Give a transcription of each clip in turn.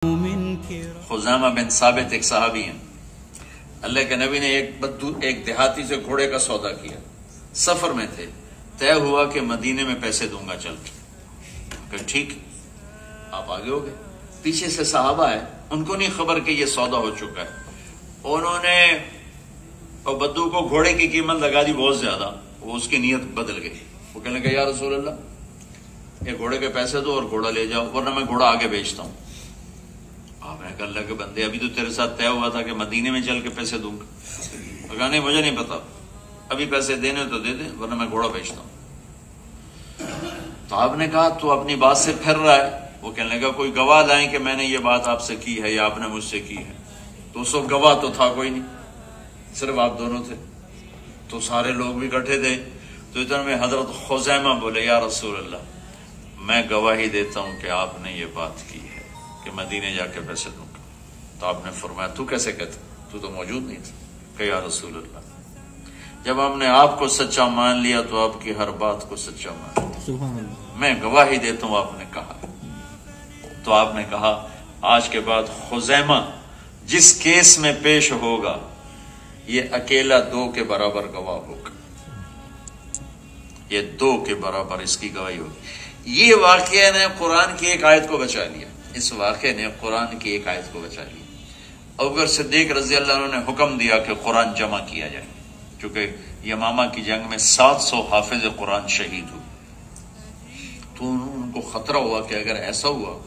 خزامہ بن ثابت ایک صحابی ہیں، اللہ کے نبی نے ایک دیہاتی سے گھوڑے کا سودا کیا، سفر میں تھے، طے ہوا کہ مدینے میں پیسے دوں گا چل کے، کہ ٹھیک آپ آگے ہو گئے، پیچھے سے صحابہ ہے، ان کو نہیں خبر کہ یہ سودا ہو چکا ہے، انہوں نے بدو کو گھوڑے کی قیمت لگا دی بہت زیادہ، وہ اس کی نیت بدل گئی، وہ کہنے لگا یا رسول اللہ یہ گھوڑے کے پیسے دو اور گھوڑا لے جاؤ ورنہ میں گھوڑا آگے بیچتا ہوں۔ آپ نے کہا اللہ کے بندے ابھی تو تیرے ساتھ طے ہوا تھا کہ مدینے میں چل کے پیسے دوں گا، کہا نہیں مجھے نہیں پتا، ابھی پیسے دینے تو دے دیں ورنہ میں گھوڑا بیچتا ہوں۔ تو آپ نے کہا تو اپنی بات سے پھر رہا ہے، وہ کہنے لگا کوئی گواہ لائیں کہ میں نے یہ بات آپ سے کی ہے یا آپ نے مجھ سے کی ہے، تو اس وقت گواہ تو تھا کوئی نہیں، صرف آپ دونوں تھے، تو سارے لوگ بھی اکٹھے تھے، تو اتنے میں حضرت خزیمہ بولے یا رسول اللہ میں گواہی دیتا ہوں کہ آپ نے یہ بات کی ہے کہ مدینے جا کے پیسے دوں گا۔ تو آپ نے فرمایا تو کیسے کہتے، تو موجود نہیں تھا، کہ یا رسول اللہ جب ہم نے آپ کو سچا مان لیا تو آپ کی ہر بات کو سچا مان لیا، میں گواہی دیتا ہوں آپ نے کہا۔ تو آپ نے کہا آج کے بعد خزیمہ جس کیس میں پیش ہوگا یہ اکیلا 2 کے برابر گواہ ہوگا، یہ 2 کے برابر اس کی گواہی ہوگی۔ یہ واقعہ نے قرآن کی ایک آیت کو بچا لیا، اس واقعے نے قرآن کی ایک آیت کو بچا لیا۔ ابوبکر صدیق رضی اللہ عنہ نے حکم دیا کہ قرآن جمع کیا جائے، چونکہ یمامہ کی جنگ میں 700 حافظ قرآن شہید ہوئے، تو ان کو خطرہ ہوا کہ اگر ایسا ہوا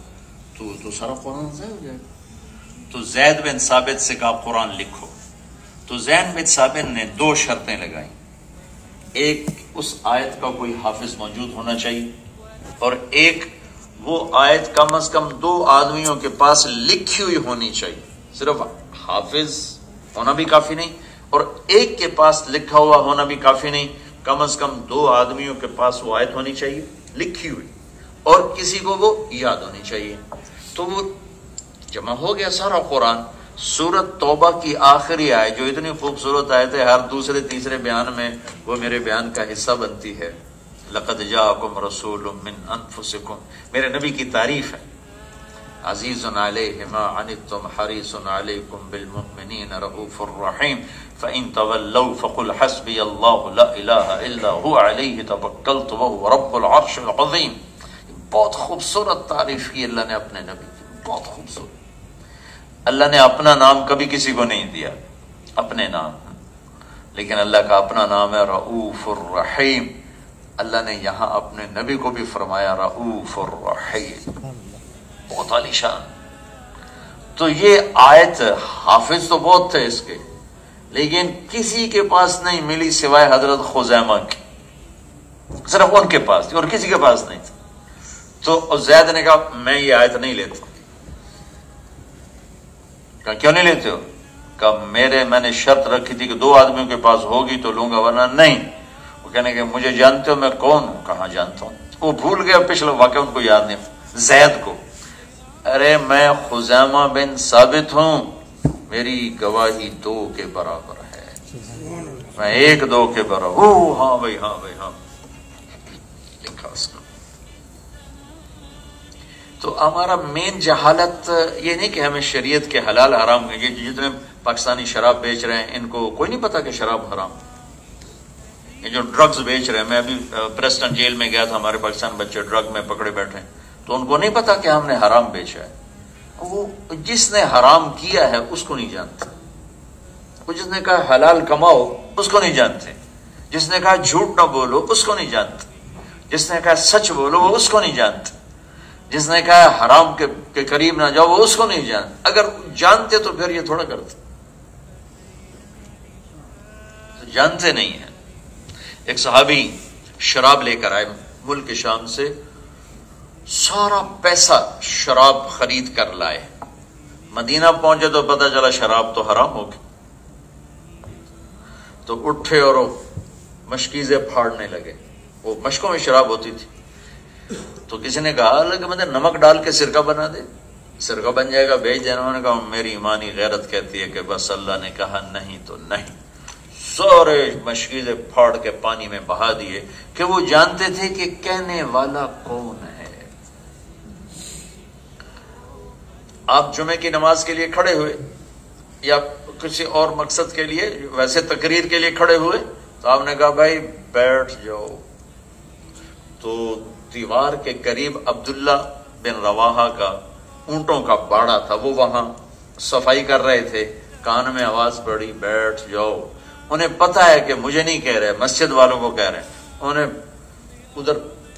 تو سارا قرآن ضائع ہو جائے گا۔ تو زید بن ثابت سے کہا قرآن لکھو، تو زید بن ثابت نے 2 شرطیں لگائیں، ایک اس آیت کا کوئی حافظ موجود ہونا چاہیے، اور ایک وہ آیت کم از کم 2 آدمیوں کے پاس لکھی ہوئی ہونی چاہیے، صرف حافظ ہونا بھی کافی نہیں اور ایک کے پاس لکھا ہوا ہونا بھی کافی نہیں، کم از کم 2 آدمیوں کے پاس وہ آیت ہونی چاہیے لکھی ہوئی، اور کسی کو وہ یاد ہونی چاہیے۔ تو وہ جمع ہو گیا سارا قرآن۔ سورت توبہ کی آخری آیت جو اتنی خوبصورت آیت ہے، ہر دوسرے تیسرے بیان میں وہ میرے بیان کا حصہ بنتی ہے، لقد جاءکم رسول من انفسکم، میرے نبی کی تعریف ہے، عزیز علیہ ما عنتم حریص علیکم بالمؤمنین رؤوف الرحیم فإن تولوا فقل حسبی اللہ لا الہ الا هو علیہ توکلت وهو رب العرش العظیم۔ بہت خوبصورت تعریف کی اللہ نے اپنے نبی کی، بہت خوبصورت۔ اللہ نے اپنا نام کبھی کسی کو نہیں دیا، اپنے نام، لیکن اللہ کا اپنا نام ہے رؤوف الرحیم۔ اللہ نے یہاں اپنے نبی کو بھی فرمایا رؤوف الرحیم، بہت عالی شان۔ تو یہ آیت حافظ تو بہت تھے اس کے، لیکن کسی کے پاس نہیں ملی سوائے حضرت خزیمہ کی، صرف ان کے پاس تھی اور کسی کے پاس نہیں تھی۔ تو زید نے کہا میں یہ آیت نہیں لیتا۔ کہا کیوں نہیں لیتے ہو؟ کہا میں نے شرط رکھی تھی کہ 2 آدمیوں کے پاس ہوگی تو لوں گا ورنہ نہیں۔ وہ کہنے کہ مجھے جانتے ہو میں کون ہوں؟ کہاں جانتا ہوں۔ وہ بھول گیا پچھلا واقعہ، ان کو یاد نہیں، زید کو، ارے میں خزیمہ بن ثابت ہوں، میری گواہی 2 کے برابر ہے، میں 1-2 کے برابر۔ ہاں بھائی ہاں بھائی ہاں، لکھا اس کو۔ تو ہمارا مین جہالت یہ نہیں کہ ہمیں شریعت کے حلال حرام، یہ جتنے پاکستانی شراب بیچ رہے ہیں ان کو کوئی نہیں پتا کہ شراب حرام، یہ جو ڈرگز بیچ رہے ہیں، میں ابھی پریسٹن جیل میں گیا تھا، ہمارے پاکستان بچے ڈرگ میں پکڑے بیٹھے ہیں، تو ان کو نہیں پتا کہ ہم نے حرام بیچا ہے۔ وہ جس نے حرام کیا ہے اس کو نہیں جانتے، وہ جس نے کہا حلال کماؤ اس کو نہیں جانتے، جس نے کہا جھوٹ نہ بولو اس کو نہیں جانتے، جس نے کہا سچ بولو وہ اس کو نہیں جانتے، جس نے کہا حرام کے قریب نہ جاؤ وہ اس کو نہیں جانتے۔ اگر جانتے تو پھر یہ تھوڑا کرتے، تو جانتے نہیں ہیں۔ ایک صحابی شراب لے کر آئے ملک شام سے، سارا پیسہ شراب خرید کر لائے، مدینہ پہنچے تو پتہ چلا شراب تو حرام ہو گئی، تو اٹھے اور مشکیزیں پھاڑنے لگے، وہ مشکوں میں شراب ہوتی تھی، تو کسی نے کہا کہ مجھے نمک ڈال کے سرکہ بنا دے، سرکہ بن جائے گا بیچ دینا۔ انہوں نے کہا میری ایمانی غیرت کہتی ہے کہ بس اللہ نے کہا نہیں تو نہیں، سارے مشکیزیں پھاڑ کے پانی میں بہا دیے، کہ وہ جانتے تھے کہ کہنے والا کون ہے۔ آپ جمعے کی نماز کے لیے کھڑے ہوئے یا کسی اور مقصد کے لیے، ویسے تقریر کے لیے کھڑے ہوئے، تو آپ نے کہا بھائی بیٹھ جاؤ، تو دیوار کے قریب عبداللہ بن رواحہ کا اونٹوں کا باڑا تھا، وہ وہاں صفائی کر رہے تھے، کان میں آواز پڑی بیٹھ جاؤ۔ انہیں پتا ہے کہ مجھے نہیں کہہ رہے، مسجد والوں کو کہہ رہے ہیں، انہیں ادھر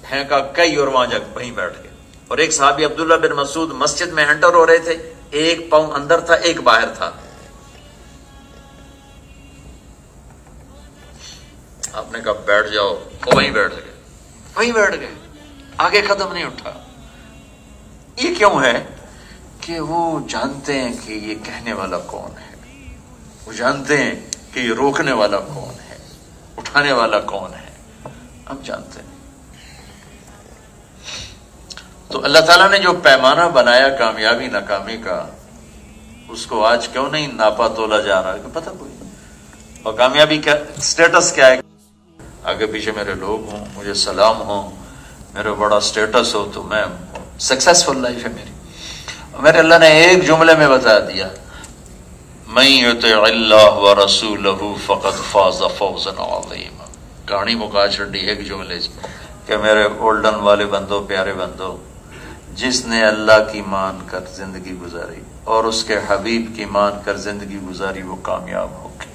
پھینکا کئی اور وہاں جا وہیں بیٹھ گئے۔ اور ایک صحابی عبداللہ بن مسعود مسجد میں انٹر ہو رہے تھے، ایک پاؤں اندر تھا ایک باہر تھا، آپ نے کہا بیٹھ جاؤ، وہ وہیں بیٹھ گئے، وہیں بیٹھ گئے، آگے قدم نہیں اٹھا۔ یہ کیوں ہے کہ وہ جانتے ہیں کہ یہ کہنے والا کون ہے، وہ جانتے ہیں کہ یہ روکنے والا کون ہے، اٹھانے والا کون ہے، ہم جانتے ہیں۔ تو اللہ تعالیٰ نے جو پیمانہ بنایا کامیابی ناکامی کا، اس کو آج کیوں نہیں ناپا تولا جا رہا کہ پتہ کوئی نہیں۔ اور کامیابی کا سٹیٹس کیا ہے؟ آگے پیچھے میرے لوگ ہوں، مجھے سلام ہوں، میرے بڑا سٹیٹس ہو تو میں سکسیسفل لائف ہے میری۔ میرے اللہ نے ایک جملے میں بتا دیا، من یطع اللہ ورسولہ فقد فاز فوزا عظیما۔ کہانی مکا چھڑی ایک جملے کہ میرے اولڈن والے بندو، پیارے بندو، جس نے اللہ کی مان کر زندگی گزاری اور اس کے حبیب کی مان کر زندگی گزاری، وہ کامیاب ہو گئے۔